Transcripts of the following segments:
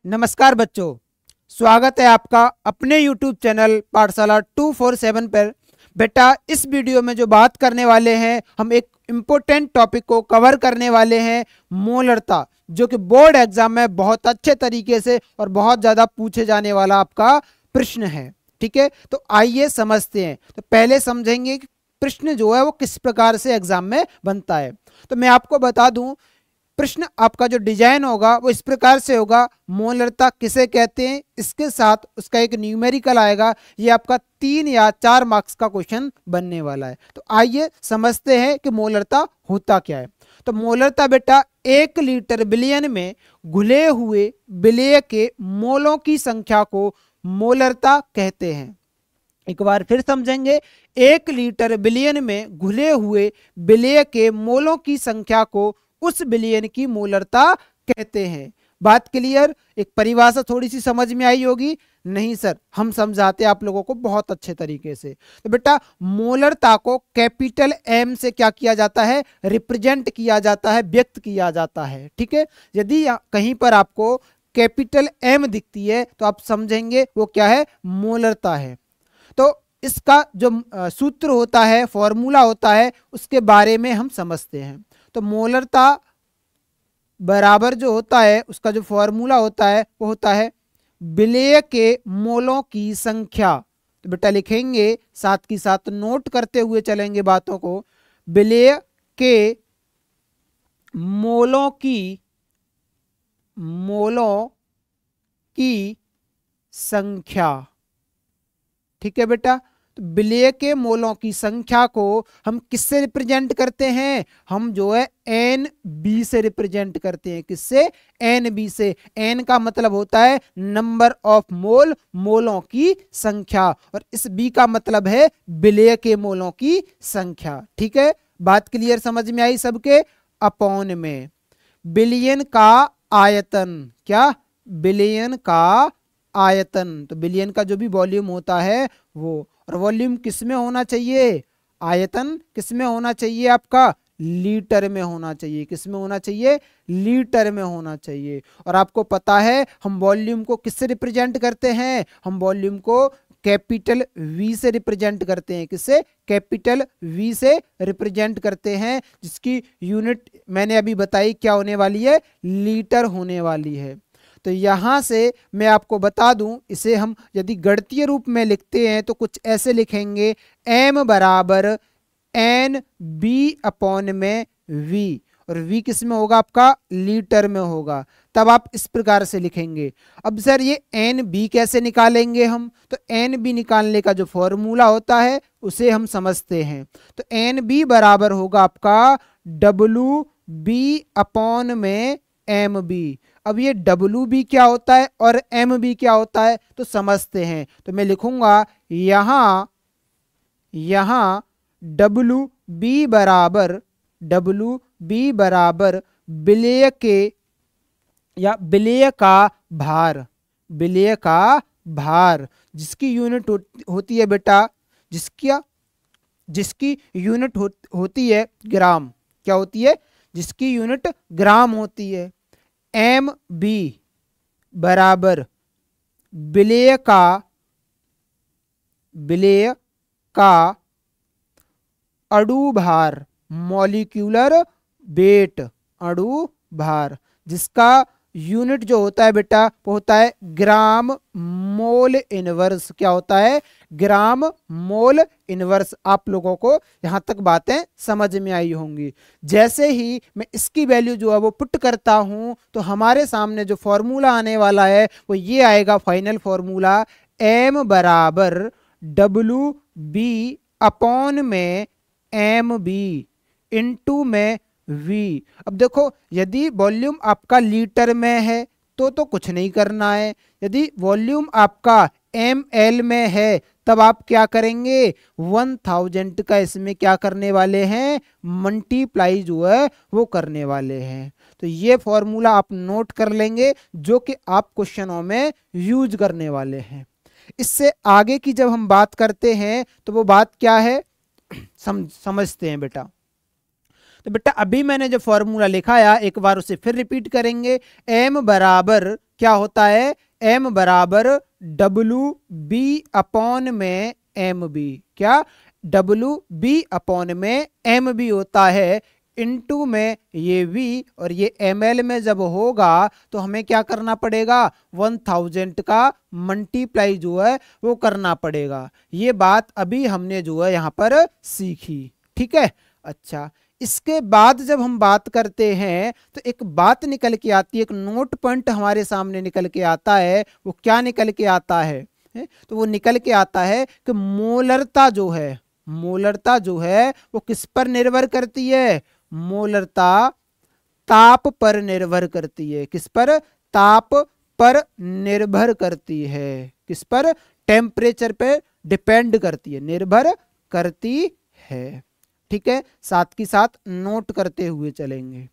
नमस्कार बच्चों, स्वागत है आपका अपने YouTube चैनल पाठशाला 247 पर। बेटा, इस वीडियो में जो बात करने वाले हैं, हम एक इम्पोर्टेंट टॉपिक को कवर करने वाले हैं, मोलरता, जो कि बोर्ड एग्जाम में बहुत अच्छे तरीके से और बहुत ज़्यादा पूछे जाने वाला आपका प्रश्न है। ठीक है, तो आइए समझते हैं। तो पहले समझेंगे कि प्रश्न जो है वो किस प्रकार से एग्जाम में बनता है। तो मैं आपको बता दूं, प्रश्न आपका जो डिजाइन होगा वो इस प्रकार से होगा, मोलरता किसे कहते हैं, इसके साथ उसका एक न्यूमेरिकल आएगा। ये आपका 3 या 4 मार्क्स का क्वेश्चन बनने वाला है। तो आइए समझते हैं कि मोलरता होता क्या है। तो मोलरता बेटा 1 लीटर बिलियन में घुले हुए विलेय के मोलों की संख्या को मोलरता कहते हैं। एक बार फिर समझेंगे, 1 लीटर बिलियन में घुले हुए विलेय के मोलों की संख्या को उस विलयन की मोलरता कहते हैं। बात क्लियर? एक परिभाषा थोड़ी सी समझ में आई होगी? नहीं सर, हम समझाते हैं आप लोगों को बहुत अच्छे तरीके से। तो बेटा, मोलरता को कैपिटल एम से क्या किया जाता है? रिप्रेजेंट किया जाता है, व्यक्त किया जाता है। ठीक है, यदि कहीं पर आपको कैपिटल एम दिखती है तो आप समझेंगे वो क्या है? मोलरता है। तो इसका जो सूत्र होता है, फॉर्मूला होता है, उसके बारे में हम समझते हैं। तो मोलरता बराबर जो होता है, उसका जो फॉर्मूला होता है वो होता है विलेय के मोलों की संख्या। तो बेटा लिखेंगे, साथ की साथ नोट करते हुए चलेंगे बातों को। विलेय के मोलों की संख्या। ठीक है बेटा, तो विलेय के मोलों की संख्या को हम किससे रिप्रेजेंट करते हैं? हम जो है एन बी से रिप्रेजेंट करते हैं। किससे? एन बी से। एन का मतलब होता है नंबर ऑफ मोल, मोलों की संख्या, और इस बी का मतलब है विलेय के मोलों की संख्या। ठीक है, बात क्लियर समझ में आई सबके? अपॉन में बिलियन का आयतन। क्या? बिलियन का आयतन। तो बिलियन का जो भी वॉल्यूम होता है वो, और वॉल्यूम किस में होना चाहिए? आयतन किस में होना चाहिए? आपका लीटर में होना चाहिए। किस में होना चाहिए? लीटर में होना चाहिए। और आपको पता है हम वॉल्यूम को किससे रिप्रेजेंट करते हैं? हम वॉल्यूम को कैपिटल वी से रिप्रेजेंट करते हैं। किससे? कैपिटल वी से रिप्रेजेंट करते हैं, जिसकी यूनिट मैंने अभी बताई क्या होने वाली है? लीटर होने वाली है। तो यहां से मैं आपको बता दूं, इसे हम यदि गणितीय रूप में लिखते हैं तो कुछ ऐसे लिखेंगे, m बराबर एन बी अपॉन में v, और v किस में होगा? आपका लीटर में होगा। तब आप इस प्रकार से लिखेंगे। अब सर ये एन बी कैसे निकालेंगे हम? तो एन बी निकालने का जो फॉर्मूला होता है उसे हम समझते हैं। तो एन बी बराबर होगा आपका डब्लू बी अपॉन में एम बी। अब ये डब्लू बी क्या होता है और एम बी क्या होता है तो समझते हैं। तो मैं लिखूंगा यहां डब्लू बी बराबर विलेय के या विलेय का भार, जिसकी यूनिट होती है बेटा, जिसकी यूनिट होती है ग्राम। क्या होती है? जिसकी यूनिट ग्राम होती है। एम बी बराबर विलेय का अणु भार, मॉलिक्यूलर वेट, अणु भार, जिसका यूनिट जो होता है बेटा वो होता है ग्राम मोल इनवर्स। क्या होता है? ग्राम मोल इनवर्स। आप लोगों को यहां तक बातें समझ में आई होंगी। जैसे ही मैं इसकी वैल्यू जो है वो पुट करता हूं तो हमारे सामने जो फॉर्मूला आने वाला है वो ये आएगा, फाइनल फॉर्मूला, m बराबर डब्लू बी अपॉन में एम बी इंटू में v। अब देखो, यदि वॉल्यूम आपका लीटर में है तो कुछ नहीं करना है। यदि वॉल्यूम आपका ml में है तब आप क्या करेंगे? 1000 का इसमें क्या करने वाले हैं? मल्टीप्लाई जो है वो करने वाले हैं। तो ये फॉर्मूला आप नोट कर लेंगे, जो कि आप क्वेश्चनों में यूज करने वाले हैं। इससे आगे की जब हम बात करते हैं तो वो बात क्या है समझते हैं बेटा। तो बेटा अभी मैंने जो फॉर्मूला लिखाया एक बार उसे फिर रिपीट करेंगे। m बराबर क्या होता है, m बराबर WB में MB, क्या WB में MB होता है, इनटू में ये V और ये ml में जब होगा तो हमें क्या करना पड़ेगा, 1000 का मल्टीप्लाई जो है वो करना पड़ेगा। ये बात अभी हमने जो है यहाँ पर सीखी, ठीक है। अच्छा, इसके बाद जब हम बात करते हैं तो एक बात निकल के आती है, एक नोट पॉइंट हमारे सामने निकल के आता है। वो क्या निकल के आता है, तो वो निकल के आता है कि मोलरता जो है, मोलरता जो है वो किस पर निर्भर करती है, मोलरता ताप पर निर्भर करती है। किस पर, ताप पर निर्भर करती है। किस पर, टेम्परेचर पे डिपेंड करती है, निर्भर करती है, ठीक है। साथ की साथ नोट करते हुए चलेंगे।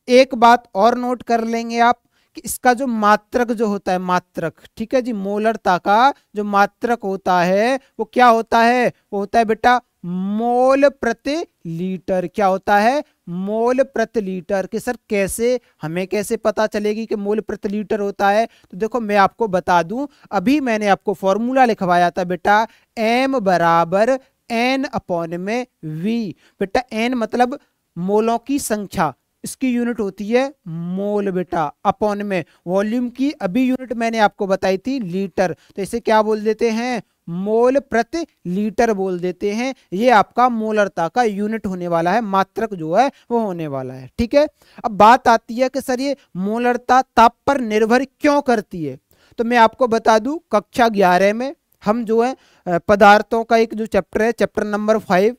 एक बात और नोट कर लेंगे आप कि इसका जो मात्रक जो होता है, मात्रक, ठीक है जी, मोलरता का जो मात्रक होता है वो क्या होता है, वो होता है बेटा मोल प्रति लीटर। क्या होता है, मोल प्रति लीटर। कि सर कैसे, हमें कैसे पता चलेगी कि मोल प्रति लीटर होता है, तो देखो मैं आपको बता दूं, अभी मैंने आपको फॉर्मूला लिखवाया था बेटा, m बराबर n अपॉन में v। बेटा n मतलब मोलों की संख्या, इसकी यूनिट होती है मोल बेटा, अपॉन में वॉल्यूम की अभी यूनिट मैंने आपको बताई थी लीटर, तो इसे क्या बोल देते हैं, मोल प्रति लीटर बोल देते हैं। ये आपका मोलरता का यूनिट होने वाला है, मात्रक जो है वो होने वाला है, ठीक है। अब बात आती है कि सर ये मोलरता ताप पर निर्भर क्यों करती है, तो मैं आपको बता दूं, कक्षा 11 में हम जो है पदार्थों का एक जो चैप्टर है, चैप्टर नंबर 5,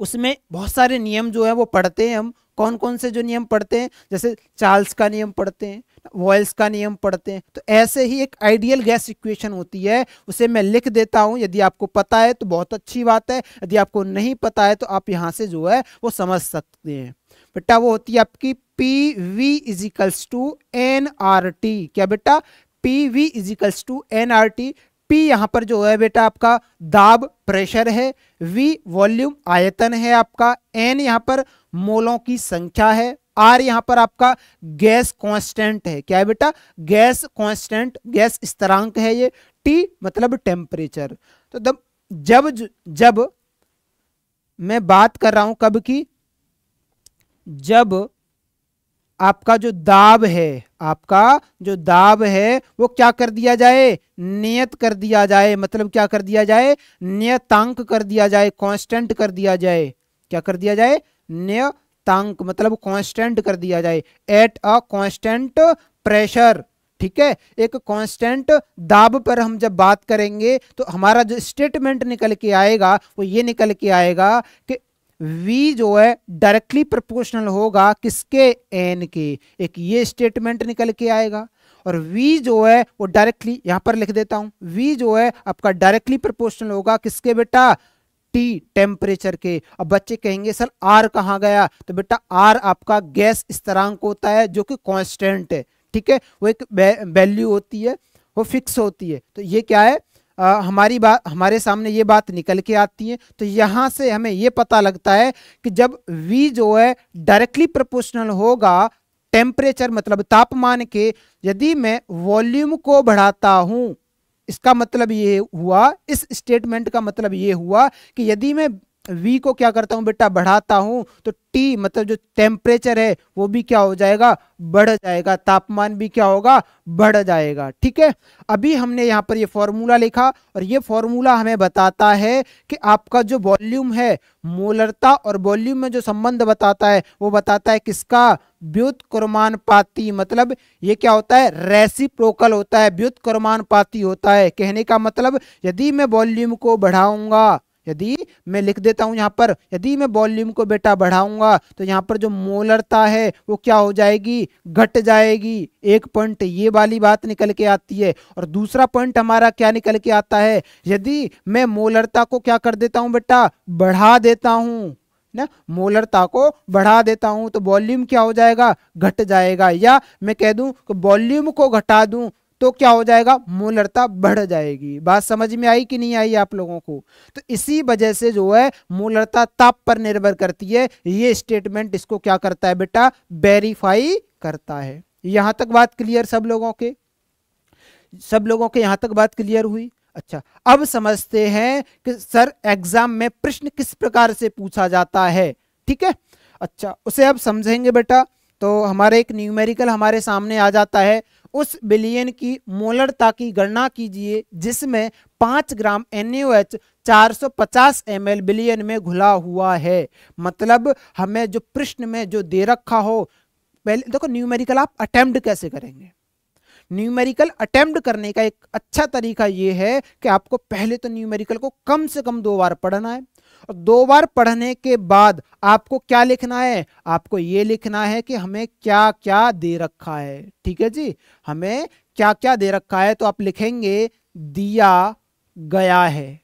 उसमें बहुत सारे नियम जो है वो पढ़ते हैं हम। कौन कौन से जो नियम पढ़ते हैं, जैसे चार्ल्स का नियम पढ़ते हैं, वॉयल्स का नियम पढ़ते हैं। तो ऐसे ही एक आइडियल गैस इक्वेशन होती है, उसे मैं लिख देता हूं, यदि आपको पता है तो बहुत अच्छी बात है, यदि आपको नहीं पता है तो आप यहां से जो है वो समझ सकते हैं। बेटा वो होती है आपकी PV इजिकल्स टू NRT। क्या बेटा, PV is equals to NRT। P यहां पर जो है बेटा आपका दाब, प्रेशर है, V वॉल्यूम, आयतन है आपका, N यहां पर मोलों की संख्या है, R यहां पर आपका गैस कांस्टेंट है। क्या है बेटा, गैस कांस्टेंट, गैस स्थिरांक है ये। T मतलब टेम्परेचर। तो जब जब मैं बात कर रहा हूं कब की, जब आपका जो दाब है, आपका जो दाब है वो क्या कर दिया जाए, नियत कर दिया जाए। मतलब क्या कर दिया जाए, नियतांक कर दिया जाए, कांस्टेंट कर दिया जाए। क्या कर दिया जाए, नियतांक मतलब कांस्टेंट कर दिया जाए, एट अ कांस्टेंट प्रेशर, ठीक है। एक कांस्टेंट दाब पर हम जब बात करेंगे तो हमारा जो स्टेटमेंट निकल के आएगा वो ये निकल के आएगा कि V जो है डायरेक्टली प्रोपोर्शनल होगा किसके, N के। एक ये स्टेटमेंट निकल के आएगा। और V जो है वो डायरेक्टली, यहां पर लिख देता हूं, V जो है आपका डायरेक्टली प्रोपोर्शनल होगा किसके बेटा, T टेम्परेचर के। अब बच्चे कहेंगे सर R कहां गया, तो बेटा R आपका गैस स्थिरांक होता है जो कि कांस्टेंट है, ठीक है। वो एक वैल्यू होती है, वो फिक्स होती है। तो ये क्या है, हमारी बात, हमारे सामने ये बात निकल के आती है। तो यहां से हमें ये पता लगता है कि जब V जो है डायरेक्टली प्रोपोर्शनल होगा टेम्परेचर मतलब तापमान के, यदि मैं वॉल्यूम को बढ़ाता हूं, इसका मतलब ये हुआ, इस स्टेटमेंट का मतलब ये हुआ कि यदि मैं V को क्या करता हूं बेटा, बढ़ाता हूं, तो T मतलब जो टेम्परेचर है वो भी क्या हो जाएगा, बढ़ जाएगा, तापमान भी क्या होगा, बढ़ जाएगा, ठीक है। अभी हमने यहाँ पर ये फॉर्मूला लिखा और ये फॉर्मूला हमें बताता है कि आपका जो वॉल्यूम है, मोलरता और वॉल्यूम में जो संबंध बताता है वो बताता है किसका, व्युत्क्रमानुपाती। मतलब ये क्या होता है, रेसिप्रोकल होता है, व्युत्क्रमानुपाती होता है। कहने का मतलब यदि मैं वॉल्यूम को बढ़ाऊंगा, यदि मैं लिख देता हूं यहां पर, यदि मैं वॉल्यूम को बेटा बढ़ाऊंगा तो यहां पर जो मोलरता है वो क्या हो जाएगी, घट जाएगी। एक पॉइंट ये वाली बात निकल के आती है। और दूसरा पॉइंट हमारा क्या निकल के आता है, यदि मैं मोलरता को क्या कर देता हूं बेटा, बढ़ा देता हूं ना, मोलरता को बढ़ा देता हूं तो वॉल्यूम क्या हो जाएगा, घट जाएगा। या मैं कह दूं कि वॉल्यूम को घटा दूं तो क्या हो जाएगा, मोलरता बढ़ जाएगी। बात समझ में आई कि नहीं आई आप लोगों को। तो इसी वजह से जो है मोलरता ताप पर निर्भर करती है। ये स्टेटमेंट इसको क्या करता है बेटा, वेरीफाई करता है। यहां तक बात क्लियर सब लोगों के? सब लोगों के यहां तक बात क्लियर हुई? अच्छा, अब समझते हैं कि सर एग्जाम में प्रश्न किस प्रकार से पूछा जाता है। ठीक है, अच्छा उसे अब समझेंगे बेटा। तो हमारे एक न्यूमेरिकल हमारे सामने आ जाता है, उस बिलियन की मोलरता की गणना कीजिए जिसमें 5 ग्राम NaOH 450 ml बिलियन में घुला हुआ है। मतलब हमें जो प्रश्न में जो दे रखा हो, पहले देखो न्यूमेरिकल आप अटेम्प्ट कैसे करेंगे। न्यूमेरिकल अटेम्प्ट करने का एक अच्छा तरीका यह है कि आपको पहले तो न्यूमेरिकल को कम से कम 2 बार पढ़ना है, और 2 बार पढ़ने के बाद आपको क्या लिखना है, आपको ये लिखना है कि हमें क्या क्या दे रखा है। ठीक है जी, हमें क्या क्या दे रखा है, तो आप लिखेंगे दिया गया है।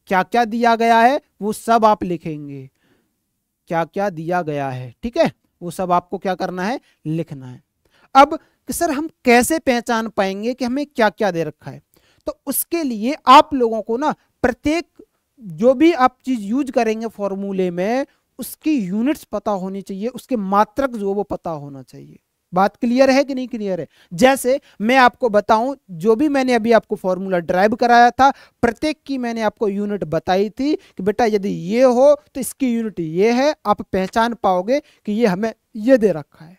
क्या क्या दिया गया है वो सब आप लिखेंगे, क्या क्या दिया गया है। ठीक है, वो सब आपको क्या करना है, लिखना है। अब कि सर हम कैसे पहचान पाएंगे कि हमें क्या क्या दे रखा है, तो उसके लिए आप लोगों को ना प्रत्येक जो भी आप चीज यूज करेंगे फॉर्मूले में, उसकी यूनिट्स पता होनी चाहिए, उसके मात्रक जो वो पता होना चाहिए। बात क्लियर है कि नहीं क्लियर है? जैसे मैं आपको बताऊं, जो भी मैंने अभी आपको फॉर्मूला ड्राइव कराया था, प्रत्येक की मैंने आपको यूनिट बताई थी कि बेटा यदि ये हो तो इसकी यूनिट ये है, आप पहचान पाओगे कि ये हमें ये दे रखा है।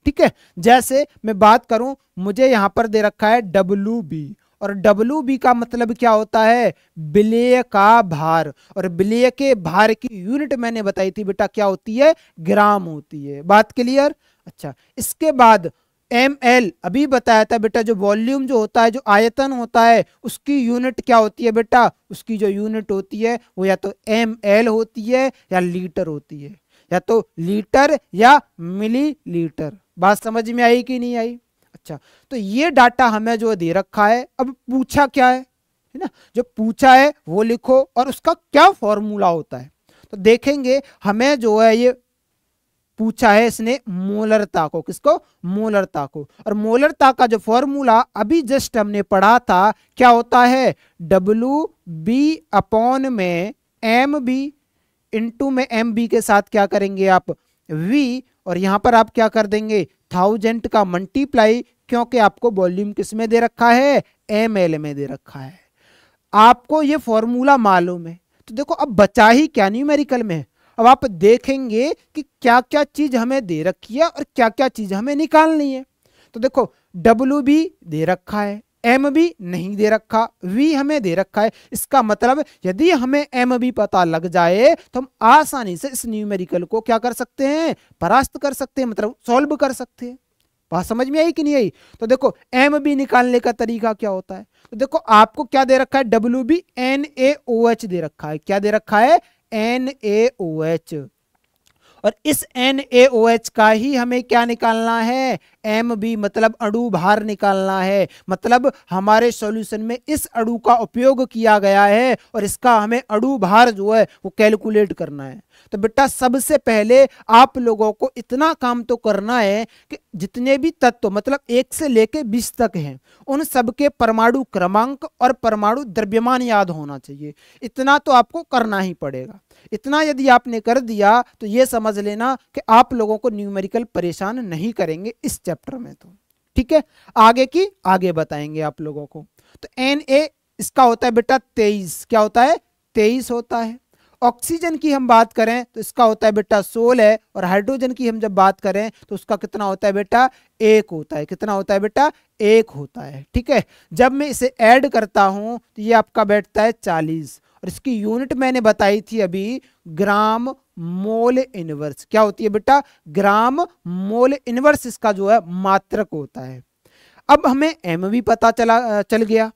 ठीक है, जैसे मैं बात करूं, मुझे यहां पर दे रखा है WB, और WB का मतलब क्या होता है, विलेय का भार, और विलेय के भार की यूनिट मैंने बताई थी बेटा क्या होती है, ग्राम होती है। बात क्लियर? अच्छा, इसके बाद ml अभी बताया था बेटा, जो वॉल्यूम जो होता है, जो आयतन होता है, उसकी यूनिट क्या होती है बेटा, उसकी जो यूनिट होती है वो या तो ml होती है या लीटर होती है, या तो लीटर या मिलीलीटर। बात समझ में आई कि नहीं आई? अच्छा, तो ये डाटा हमें जो दे रखा है, अब पूछा क्या है ना, जो पूछा है वो लिखो, और उसका क्या फॉर्मूला होता है। तो देखेंगे हमें जो है ये पूछा है इसने मोलरता को, किसको, मोलरता को। और मोलरता का जो फॉर्मूला अभी जस्ट हमने पढ़ा था, क्या होता है, WB अपॉन में MB, इनटू में MB के साथ क्या करेंगे आप V, और यहां पर आप क्या कर देंगे 1000 का मल्टीप्लाई, क्योंकि आपको वॉल्यूम किस में दे रखा है, ml में दे रखा है। आपको ये फॉर्मूला मालूम है, तो देखो अब बचा ही क्या न्यूमेरिकल में। अब आप देखेंगे कि क्या क्या चीज हमें दे रखी है और क्या क्या चीज हमें निकालनी है। तो देखो WB दे रखा है, MB नहीं दे रखा, V हमें दे रखा है। इसका मतलब यदि हमें MB पता लग जाए तो हम आसानी से इस न्यूमेरिकल को क्या कर सकते हैं, परास्त कर सकते हैं, मतलब सॉल्व कर सकते हैं। बात समझ में आई कि नहीं आई? तो देखो MB निकालने का तरीका क्या होता है, तो देखो आपको क्या दे रखा है, WB NaOH दे रखा है। क्या दे रखा है, NaOH, और इस NaOH का ही हमें क्या निकालना है, MB, मतलब अणु भार निकालना है। मतलब हमारे सॉल्यूशन में इस अणु का उपयोग किया गया है और इसका हमें अणु भार जो है वो कैलकुलेट करना है। तो बेटा सबसे पहले आप लोगों को इतना काम तो करना है कि जितने भी तत्व मतलब 1 से लेके 20 तक हैं, उन सबके परमाणु क्रमांक और परमाणु द्रव्यमान याद होना चाहिए। इतना तो आपको करना ही पड़ेगा। इतना यदि आपने कर दिया तो ये समझ लेना कि आप लोगों को न्यूमेरिकल परेशान नहीं करेंगे इस चैप्टर में। तो ठीक है, आगे की आगे बताएंगे आप लोगों को। तो Na इसका होता है बेटा 23, क्या होता है, 23 होता है। ऑक्सीजन की हम बात करें तो इसका होता है बेटा 16, और हाइड्रोजन की हम जब बात करें तो उसका कितना होता है बेटा, 1 होता है। कितना होता है बेटा, 1 होता है। ठीक है, जब मैं इसे ऐड करता हूं तो ये आपका बैठता है 40, और इसकी यूनिट मैंने बताई थी अभी, ग्राम मोल इनवर्स। क्या होती है बेटा, ग्राम मोल इनवर्स इसका जो है मात्रक होता है। अब हमें एम भी पता चल गया,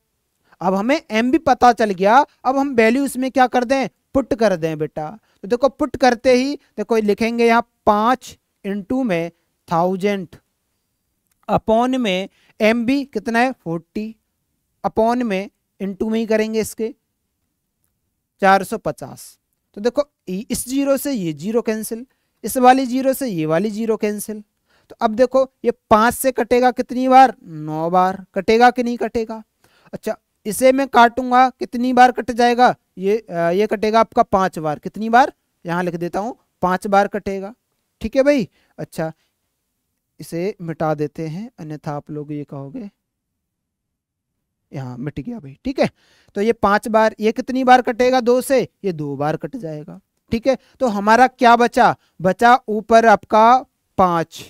अब हमें एम भी पता चल गया। अब हम वैल्यू इसमें क्या कर दें, पुट कर दें बेटा। तो देखो पुट करते ही देखो लिखेंगे यहाँ 5 इंटू में 1000 अपॉन में एम बी कितना है 40, अपॉन में इंटू में ही करेंगे इसके 450। तो देखो इस जीरो से ये जीरो कैंसिल, इस वाली जीरो से ये वाली जीरो कैंसिल। तो अब देखो ये 5 से कटेगा कितनी बार, 9 बार कटेगा कि नहीं कटेगा। अच्छा इसे मैं काटूंगा कितनी बार कट जाएगा, ये कटेगा आपका 5 बार। कितनी बार, यहां लिख देता हूं 5 बार कटेगा। ठीक है भाई। अच्छा इसे मिटा देते हैं, अन्यथा आप लोग ये कहोगे। यहाँ मिट गया भाई, ठीक है। तो ये 5 बार, ये कितनी बार कटेगा 2 से, ये 2 बार कट जाएगा, ठीक है। तो हमारा क्या बचा, बचा ऊपर आपका 5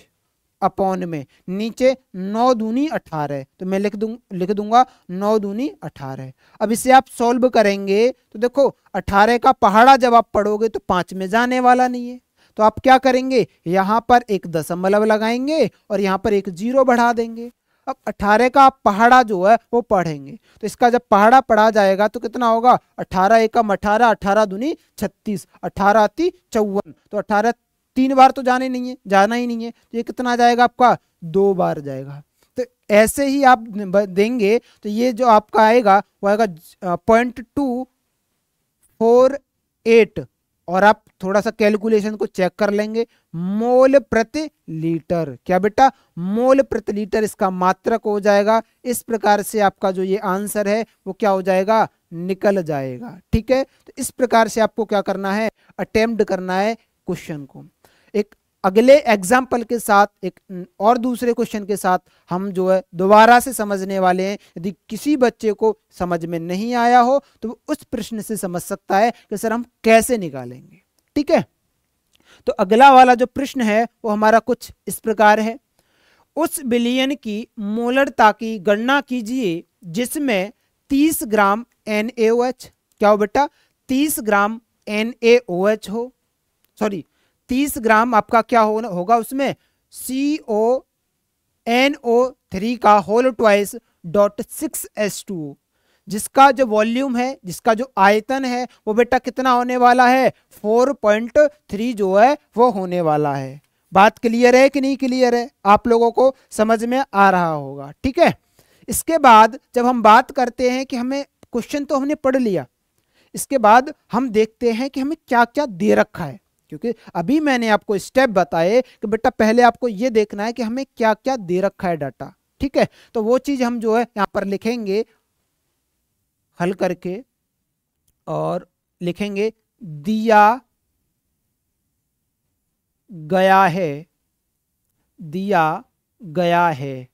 अपॉन में, नीचे 9 दूनी 18, तो मैं लिख दूंगा 9 दूनी 18। अब इसे आप सॉल्व करेंगे तो देखो 18 का पहाड़ा जब आप पढ़ोगे तो 5 में जाने वाला नहीं है, तो आप क्या करेंगे, यहां पर एक दशमलव लगाएंगे और यहां पर एक 0 बढ़ा देंगे। अब 18 का आप पहाड़ा जो है वो पढ़ेंगे, तो इसका जब पहाड़ा पढ़ा जाएगा तो कितना होगा, 18 एकम 18, 18 दूनी 36, 18 आती 54, तो 18 3 बार तो जाने नहीं है, जाना ही नहीं है, तो ये कितना जाएगा आपका, 2 बार जाएगा। तो ऐसे ही आप देंगे तो ये जो आपका आएगा वो आएगा 0.248, और आप थोड़ा सा कैलकुलेशन को चेक कर लेंगे, मोल प्रति लीटर, क्या बेटा, मोल प्रति लीटर इसका मात्रक हो जाएगा। इस प्रकार से आपका जो ये आंसर है वो क्या हो जाएगा, निकल जाएगा, ठीक है। तो इस प्रकार से आपको क्या करना है, अटेम्प्ट करना है क्वेश्चन को। एक अगले एग्जाम्पल के साथ, एक और दूसरे क्वेश्चन के साथ हम जो है दोबारा से समझने वाले हैं। यदि किसी बच्चे को समझ में नहीं आया हो तो वो उस प्रश्न से समझ सकता है कि सर हम कैसे निकालेंगे, ठीक है। तो अगला वाला जो प्रश्न है वो हमारा कुछ इस प्रकार है, उस विलयन की मोलरता की गणना कीजिए जिसमें 30 ग्राम NaOH, क्या हो बेटा, 30 ग्राम NaOH हो, सॉरी 30 ग्राम आपका क्या होगा उसमें CONO3 का होल ट्वाइस .6H2O, जिसका जो वॉल्यूम है, जिसका जो आयतन है वो बेटा कितना होने वाला है, 4.3 जो है वो होने वाला है। बात क्लियर है कि नहीं क्लियर है, आप लोगों को समझ में आ रहा होगा, ठीक है। इसके बाद जब हम बात करते हैं कि हमें क्वेश्चन तो हमने पढ़ लिया, इसके बाद हम देखते हैं कि हमें क्या क्या दे रखा है, क्योंकि अभी मैंने आपको स्टेप बताए कि बेटा पहले आपको ये देखना है कि हमें क्या क्या दे रखा है डाटा, ठीक है। तो वो चीज हम जो है यहां पर लिखेंगे हल करके, और लिखेंगे दिया गया है, दिया गया है,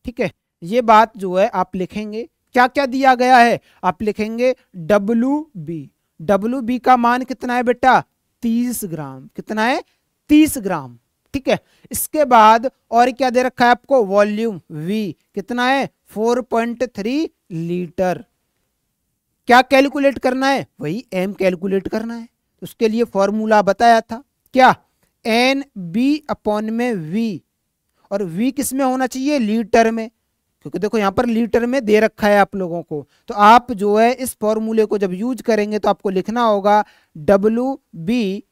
ठीक है। ये बात जो है आप लिखेंगे, क्या क्या दिया गया है, आप लिखेंगे WB का मान कितना है बेटा, 30 ग्राम, कितना है, 30 ग्राम, ठीक है। इसके बाद और क्या दे रखा है आपको, वॉल्यूम V कितना है, 4.3 लीटर। क्या कैलकुलेट करना है, वही M कैलकुलेट करना है, उसके लिए फॉर्मूला बताया था, क्या, NB अपॉन में V, और V किस में होना चाहिए, लीटर में, क्योंकि देखो यहां पर लीटर में दे रखा है आप लोगों को। तो आप जो है इस फॉर्मूले को जब यूज करेंगे तो आपको लिखना होगा WB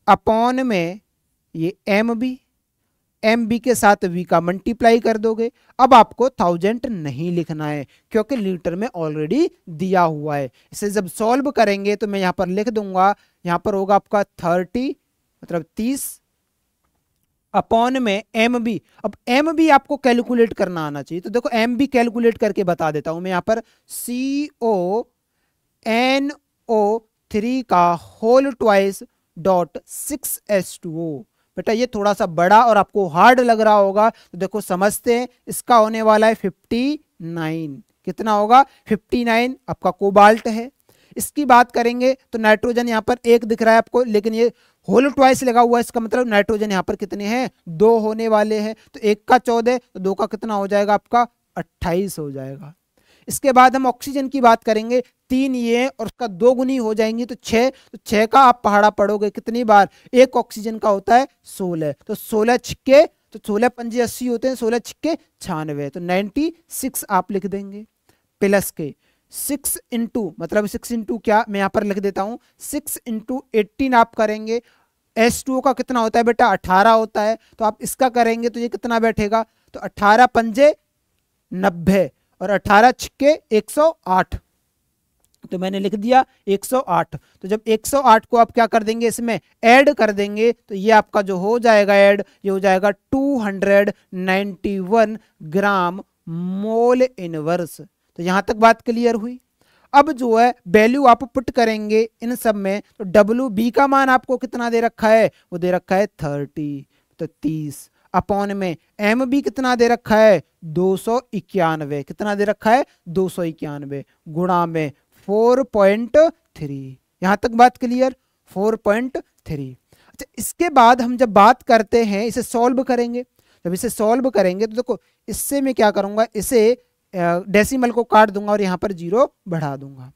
अपॉन में ये MB के साथ V का मल्टीप्लाई कर दोगे। अब आपको 1000 नहीं लिखना है क्योंकि लीटर में ऑलरेडी दिया हुआ है। इसे जब सॉल्व करेंगे तो मैं यहां पर लिख दूंगा, यहां पर होगा आपका 30 मतलब 30 अपॉन में MB। अब MB आपको कैलकुलेट करना आना चाहिए, तो देखो MB कैलकुलेट करके बता देता हूं मैं। यहां पर CONO3 का होल ट्वाइस .6H2O। बेटा ये थोड़ा सा बड़ा और आपको हार्ड लग रहा होगा, तो देखो समझते हैं। इसका होने वाला है 59, कितना होगा, 59 आपका कोबाल्ट है। इसकी बात करेंगे तो नाइट्रोजन यहाँ पर 1 दिख रहा है आपको, लेकिन ये होल ट्वाइस लगा हुआ है, इसका मतलब नाइट्रोजन यहाँ पर कितने हैं, 2 होने वाले हैं। तो 1 का 14, तो 2 का कितना हो जाएगा आपका 28 हो जाएगा। इसके बाद हम ऑक्सीजन की बात करेंगे, 3 ये और उसका 2 गुनी हो जाएंगी तो 6। तो 6 का आप पहाड़ा पढ़ोगे कितनी बार, एक ऑक्सीजन का होता है 16, तो 16 छिक्के, तो 16 पंजे 80 होते हैं, 16 छिक्के 96, तो 96 आप लिख देंगे। प्लस के 6 इंटू, मतलब 6 इंटू क्या, मैं यहाँ पर लिख देता हूँ 6 इंटू 18 आप करेंगे। H2O का कितना होता है बेटा, 18 होता है, तो आप इसका करेंगे तो ये कितना बैठेगा, तो 18 पंजे 90 और 18 छिक्के 108, तो मैंने लिख दिया 108। तो जब 108 को आप क्या कर देंगे, इसमें ऐड कर देंगे, तो ये आपका जो हो जाएगा ऐड, ये हो जाएगा 291 ग्राम मोल इनवर्स। तो यहां तक बात क्लियर हुई। अब जो है वैल्यू आप पुट करेंगे इन सब में, तो WB का मान आपको कितना दे रखा है, वो दे रखा है 30। तो 30 अपॉन में MB कितना दे रखा है 291, कितना दे रखा है 291 गुणा में 4.3। यहां तक बात क्लियर, 4.3। अच्छा, इसके बाद हम जब बात करते हैं इसे सॉल्व करेंगे, जब इसे सॉल्व करेंगे तो देखो इससे मैं क्या करूंगा, इसे डेसिमल को काट दूंगा और यहाँ पर 0 बढ़ा दूंगा,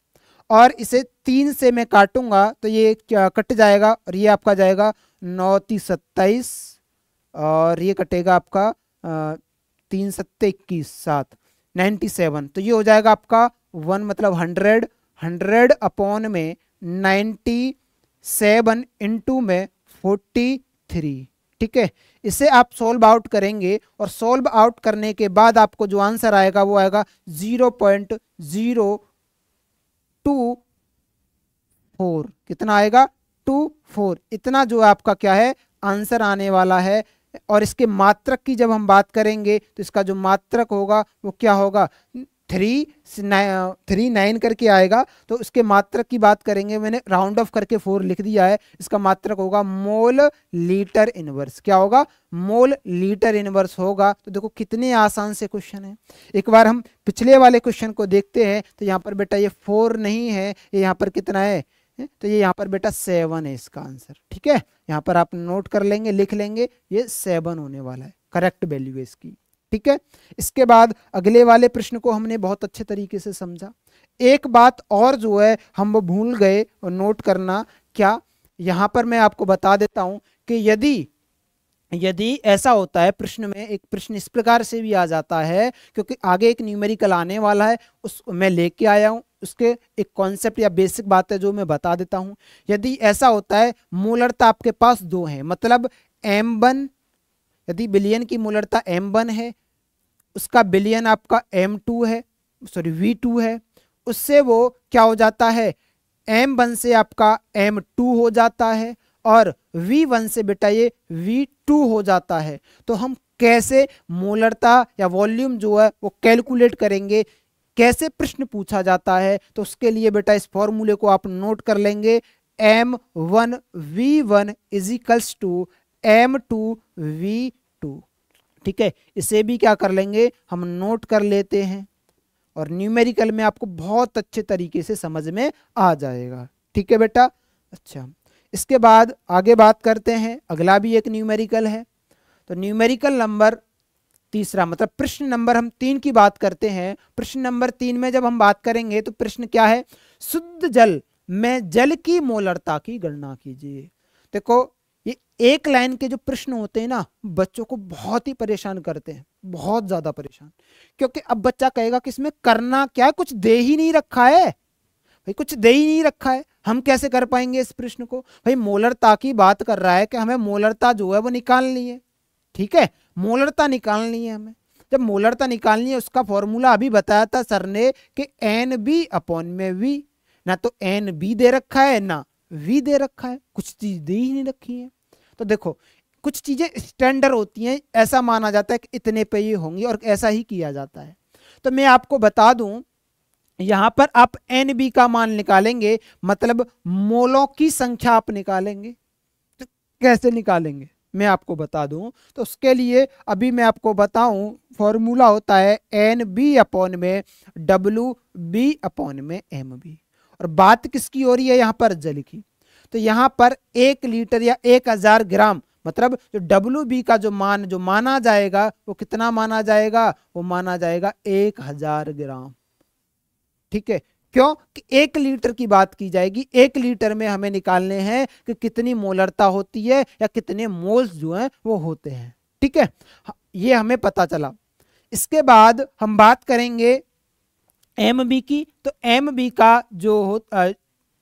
और इसे 3 से मैं काटूंगा तो ये क्या कट जाएगा, और ये आपका जाएगा 9 3 27, और ये कटेगा आपका 3 7 21 7 97, तो ये हो जाएगा आपका 1 मतलब 100 अपॉन में 97 इंटू में 43। ठीक है, इसे आप सोल्व आउट करेंगे और सोल्व आउट करने के बाद आपको जो आंसर आएगा वो आएगा 0.0224। कितना आएगा 24, इतना जो आपका क्या है आंसर आने वाला है। और इसके मात्रक की जब हम बात करेंगे तो इसका जो मात्रक होगा वो क्या होगा 39 करके आएगा, तो उसके मात्रक की बात करेंगे, मैंने राउंड ऑफ करके 4 लिख दिया है, इसका मात्रक होगा मोल लीटर इनवर्स। क्या होगा मोल लीटर इनवर्स होगा। तो देखो कितने आसान से क्वेश्चन है। एक बार हम पिछले वाले क्वेश्चन को देखते हैं, तो यहाँ पर बेटा ये 4 नहीं है, ये यहाँ पर कितना है, तो ये यहाँ पर बेटा 7 है इसका आंसर। ठीक है, यहाँ पर आप नोट कर लेंगे, लिख लेंगे, ये 7 होने वाला है, करेक्ट वैल्यू है इसकी। ठीक है, इसके बाद अगले वाले प्रश्न को हमने बहुत अच्छे तरीके से समझा। एक बात और जो है हम वो भूल गए और नोट करना, क्या यहाँ पर मैं आपको बता देता हूं कि यदि ऐसा होता है प्रश्न में, एक प्रश्न इस प्रकार से भी आ जाता है, क्योंकि आगे एक न्यूमेरिकल आने वाला है, उस मैं लेके आया हूं, उसके एक कॉन्सेप्ट या बेसिक बात है जो मैं बता देता हूं। यदि ऐसा होता है मोलरता आपके पास 2 है, मतलब M1, यदि बिलियन की मोलरता M1 है, उसका बिलियन आपका M2 है, सॉरी V2 है, उससे वो क्या हो जाता है M1 से आपका M2 हो जाता है, और V1 से बेटा ये V2 हो जाता है। तो हम कैसे मोलरता या वॉल्यूम जो है वो कैलकुलेट करेंगे, कैसे प्रश्न पूछा जाता है, तो उसके लिए बेटा इस फॉर्मूले को आप नोट कर लेंगे, M1V1 is equals to M2V2। ठीक है, इसे भी क्या कर लेंगे हम नोट कर लेते हैं, और न्यूमेरिकल में आपको बहुत अच्छे तरीके से समझ में आ जाएगा। ठीक है बेटा, अच्छा इसके बाद आगे बात करते हैं, अगला भी एक न्यूमेरिकल है। तो न्यूमेरिकल नंबर तीसरा, मतलब प्रश्न नंबर हम 3 की बात करते हैं। प्रश्न नंबर 3 में जब हम बात करेंगे तो प्रश्न क्या है, शुद्ध जल में जल की मोलरता की गणना कीजिए। देखो ये एक लाइन के जो प्रश्न होते हैं ना, बच्चों को बहुत ही परेशान करते हैं, बहुत ज्यादा परेशान, क्योंकि अब बच्चा कहेगा कि इसमें करना क्या, कुछ दे ही नहीं रखा है भाई, कुछ दे ही नहीं रखा है, हम कैसे कर पाएंगे इस प्रश्न को। भाई मोलरता की बात कर रहा है कि हमें मोलरता जो है वो निकालनी है। ठीक है, मोलरता निकालनी है हमें। जब मोलरता निकालनी है, उसका फॉर्मूला अभी बताया था सर ने कि NB अपॉन में V, ना तो NB दे रखा है ना V दे रखा है, कुछ चीज दे ही नहीं रखी है। तो देखो कुछ चीजें स्टैंडर्ड होती हैं, ऐसा माना जाता है कि इतने पे ये होंगी और ऐसा ही किया जाता है। तो मैं आपको बता दूं, यहां पर आप NB का मान निकालेंगे, मतलब मोलों की संख्या आप निकालेंगे। तो कैसे निकालेंगे मैं आपको बता दूं, तो उसके लिए अभी मैं आपको बताऊं, फॉर्मूला होता है NB अपॉन में WB अपॉन में MB। और बात किसकी हो रही है यहाँ पर, जल की। तो यहाँ पर 1 लीटर या 1000 ग्राम, मतलब जो WB का जो माना जाएगा वो कितना माना जाएगा, वो माना जाएगा 1000 ग्राम। ठीक है, क्यों कि 1 लीटर की बात की जाएगी, 1 लीटर में हमें निकालने हैं कि कितनी मोलरता होती है या कितने मोल्स जो हैं वो होते हैं। ठीक है, ये हमें पता चला। इसके बाद हम बात करेंगे MB की। तो MB का जो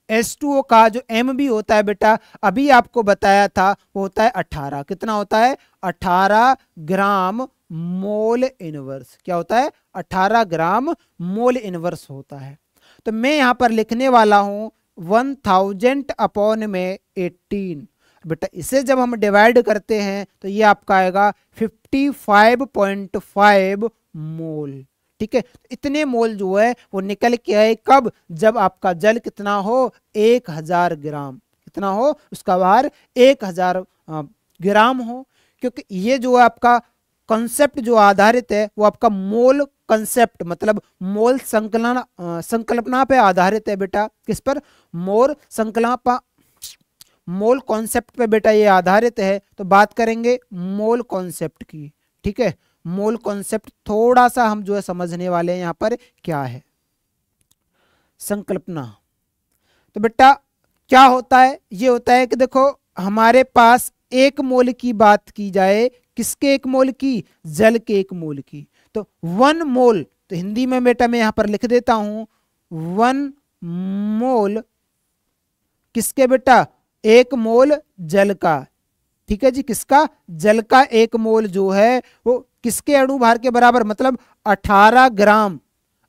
H2O का जो MB होता है बेटा, अभी आपको बताया था, वो होता है 18। कितना होता है 18 ग्राम मोल इनवर्स। क्या होता है 18 ग्राम मोल इनवर्स होता है। तो मैं यहां पर लिखने वाला हूं 1000 अपॉन में 18। बेटा इसे जब हम डिवाइड करते हैं तो ये आपका आएगा 55.5 मोल। ठीक है, इतने मोल जो है वो निकल के आए कब, जब आपका जल कितना हो 1000 ग्राम, कितना हो उसका भार 1000 ग्राम हो। क्योंकि ये जो है आपका कॉन्सेप्ट जो आधारित है वो आपका मोल कंसेप्ट मतलब मोल संकल्पना पे आधारित है बेटा। किस पर? मोल कॉन्सेप्ट पे बेटा ये आधारित है। तो बात करेंगे मोल कॉन्सेप्ट की। ठीक है, मोल कॉन्सेप्ट थोड़ा सा हम जो है समझने वाले हैं यहाँ पर क्या है संकल्पना। तो बेटा क्या होता है? ये होता है कि देखो हमारे पास एक मोल की बात की जाए, किसके एक मोल की? जल के एक मोल की। तो 1 मोल, तो हिंदी में बेटा मैं यहां पर लिख देता हूं 1 मोल किसके बेटा? एक मोल जल का। ठीक है जी, किसका? जल का एक मोल जो है वो किसके अणुभार के बराबर? मतलब 18 ग्राम,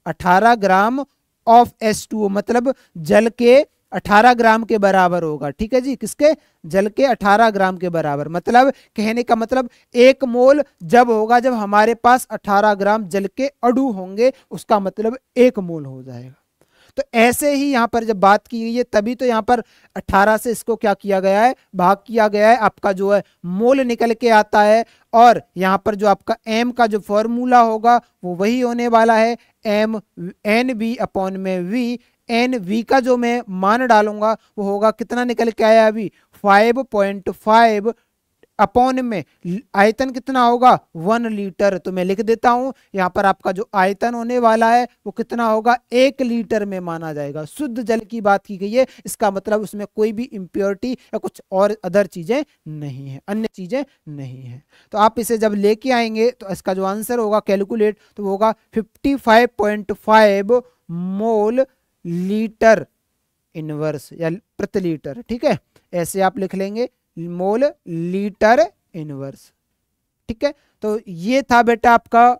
18 ग्राम ऑफ H2O, मतलब जल के 18 ग्राम के बराबर होगा। ठीक है जी, किसके? जल के 18 ग्राम के बराबर। मतलब कहने का मतलब एक मोल जब होगा जब हमारे पास 18 ग्राम जल के अणु होंगे, उसका मतलब एक मोल हो जाएगा। तो ऐसे ही यहां पर जब बात की गई है तभी तो यहां पर 18 से इसको क्या किया गया है? भाग किया गया है। आपका जो है मोल निकल के आता है और यहां पर जो आपका m का जो फॉर्मूला होगा वो वही होने वाला है m NV अपॉन में v। NV का जो मैं मान डालूंगा वो होगा कितना निकल के आया अभी? 5.5 अपॉन में आयतन कितना होगा? 1 लीटर। तो मैं लिख देता हूं यहां पर आपका जो आयतन होने वाला है वो कितना होगा? 1 लीटर में माना जाएगा। शुद्ध जल की बात की गई है, इसका मतलब उसमें कोई भी इम्प्योरिटी या कुछ और अदर चीजें नहीं है, अन्य चीजें नहीं है। तो आप इसे जब लेके आएंगे तो इसका जो आंसर होगा कैलकुलेट तो वो होगा 55.5 मोल लीटर इनवर्स या प्रति लीटर। ठीक है, ऐसे आप लिख लेंगे मोल लीटर इनवर्स। ठीक है, तो ये था बेटा आपका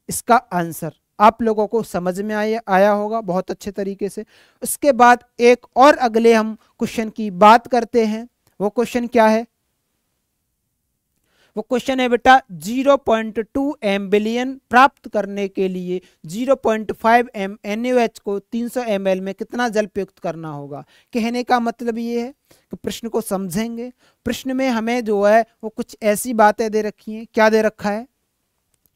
इसका आंसर। आप लोगों को समझ में आया होगा बहुत अच्छे तरीके से। उसके बाद एक और अगले हम क्वेश्चन की बात करते हैं। वो क्वेश्चन क्या है? वो क्वेश्चन है बेटा 0.2 एम बिलियन प्राप्त करने के लिए 0.5 एम NaOH को 300 ml में कितना जल प्रयुक्त करना होगा। कहने का मतलब ये है कि प्रश्न को समझेंगे। प्रश्न में हमें जो है वो कुछ ऐसी बातें दे रखी हैं। क्या दे रखा है?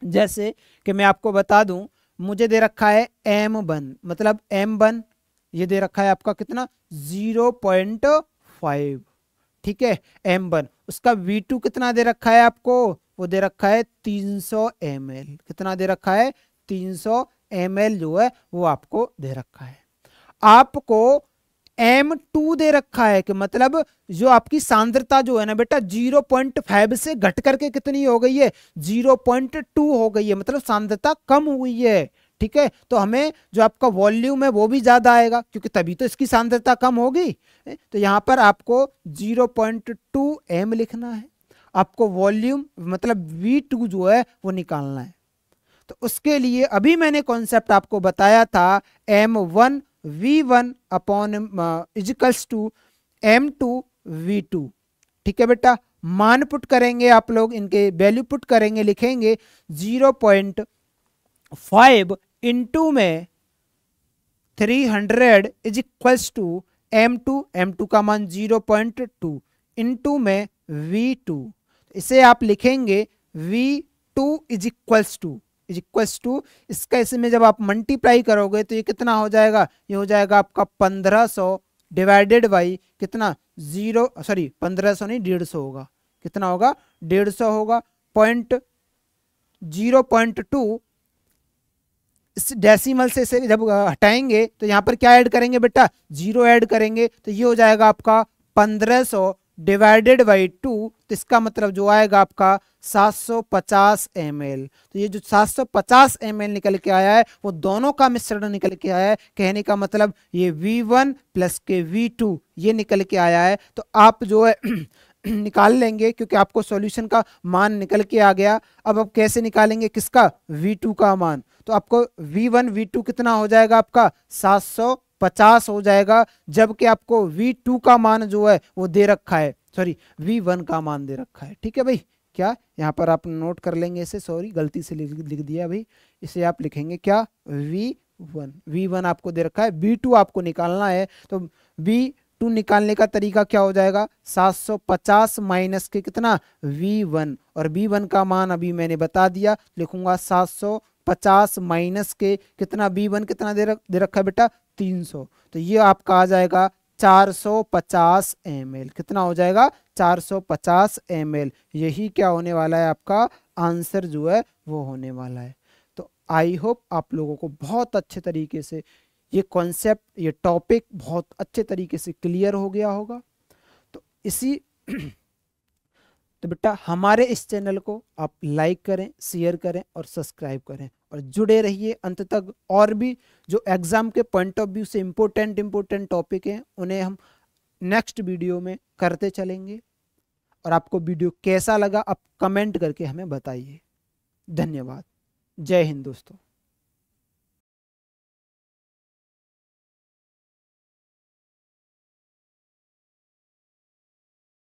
जैसे कि मैं आपको बता दूं, मुझे दे रखा है M1, मतलब M1 ये दे रखा है आपका कितना? 0.5। ठीक है, M1। उसका V2 कितना दे रखा है आपको? वो दे रखा है 300 ml। कितना दे रखा है? 300 ml जो है वो आपको दे रखा है। आपको M2 दे रखा है कि मतलब जो आपकी सांद्रता जो है ना बेटा 0.5 से घट करके कितनी हो गई है? 0.2 हो गई है, मतलब सांद्रता कम हुई है। ठीक है, तो हमें जो आपका वॉल्यूम है वो भी ज्यादा आएगा क्योंकि तभी तो इसकी सांद्रता कम होगी। तो यहां पर आपको 0.2 m लिखना है। आपको वॉल्यूम मतलब V2 जो है वो निकालना है। तो उसके लिए अभी मैंने कॉन्सेप्ट आपको बताया था M1 V1 upon equals to M2 V2। ठीक है बेटा, मान पुट करेंगे आप लोग, इनके वैल्यू पुट करेंगे, लिखेंगे 0.5 इंटू में 300 इज इक्वल्स टू M2 का मान 0.2 इंटू में V2। इसे आप लिखेंगे V2 इज इक्वल्स टू इसका इसमें जब आप मल्टीप्लाई करोगे तो ये कितना हो जाएगा? ये हो जाएगा आपका 1500 डिवाइडेड बाई कितना? 1500 नहीं 150 होगा। कितना होगा? 150 होगा। 0.2 इस डेसिमल से जब हटाएंगे तो यहां पर क्या ऐड करेंगे बेटा? 0 ऐड करेंगे तो ये हो जाएगा आपका 1500 डिवाइडेड बाई 2। तो इसका मतलब जो आएगा आपका 750 ml। तो ये जो 750 ml निकल के आया है वो दोनों का मिश्रण निकल के आया है। कहने का मतलब ये V1 प्लस के V2 ये निकल के आया है। तो आप जो है निकाल लेंगे क्योंकि आपको सॉल्यूशन का मान निकल के आ गया। अब आप कैसे निकालेंगे? किसका? V2 का मान। तो आपको V1 V2 कितना हो जाएगा? आपका 750 हो जाएगा, जबकि आपको V2 का मान जो है वो दे रखा है, सॉरी V1 का मान दे रखा है। ठीक है भाई, क्या यहाँ पर आप नोट कर लेंगे इसे, सॉरी गलती से लिख दिया भाई। इसे आप लिखेंगे क्या? V1 आपको दे रखा है, V2 आपको निकालना है। तो V2 निकालने का तरीका क्या हो जाएगा, 750 माइनस के कितना V1, और V1 का मान अभी मैंने बता दिया, लिखूंगा 750 माइनस के कितना V1 कितना दे रखा है बेटा 300, तो ये आपका आ जाएगा 450 ml। कितना हो जाएगा 450 ml। यही क्या होने वाला है, आपका आंसर जो है वो होने वाला है। तो आई होप आप लोगों को बहुत अच्छे तरीके से ये कॉन्सेप्ट, ये टॉपिक बहुत अच्छे तरीके से क्लियर हो गया होगा। तो इसी तो बेटा हमारे इस चैनल को आप लाइक करें, शेयर करें और सब्सक्राइब करें, और जुड़े रहिए अंत तक। और भी जो एग्जाम के पॉइंट ऑफ व्यू से इम्पोर्टेंट टॉपिक हैं उन्हें हम नेक्स्ट वीडियो में करते चलेंगे। और आपको वीडियो कैसा लगा आप कमेंट करके हमें बताइए। धन्यवाद। जय हिंद दोस्तों।